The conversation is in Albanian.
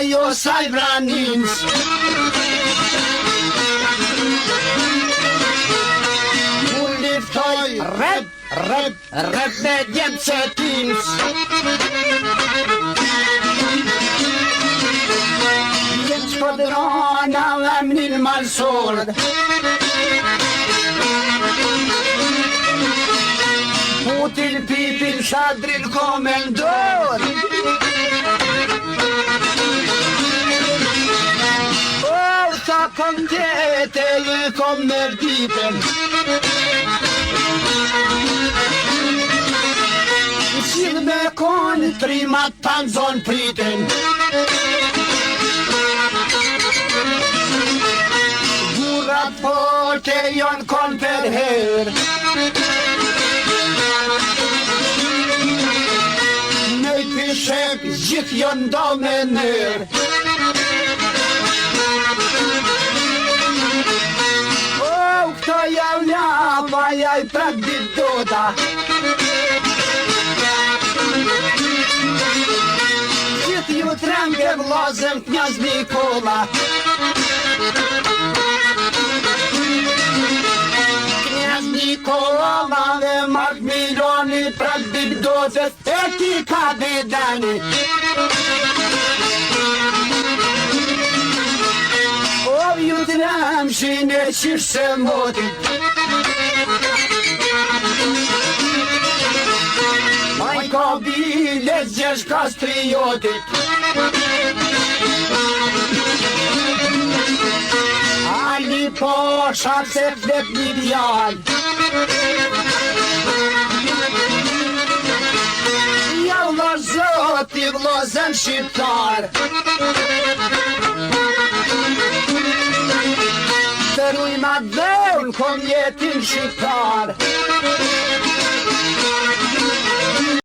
ajo saj vranins. U liftoj rep me djemë që tins. Jetë shkodrona dhe mnin malsord. Putin, pipin, shadrin, komendor. Ta kom tete, ju kom mërditen. Qidh me konë, trimat tanë zonë priten. Burat forte jonë konë për her. Nëj pishek, gjithë jonë do me nër. Këto jau ljapa, jaj prak dit dota. Gjithë ju tremke vlozëm t'njaz Nikola. Knjaz Nikola dhe Mark Miloni prak dit dotës e ti ka bedani. Ju t'ramshin e qishë se motit. Maj ka bilet gjesh kastriotit. Ali poshat se flet një djall. Ja vazhot i vlozën shqiptar. Të rujma dhën kom jetin shqiptar.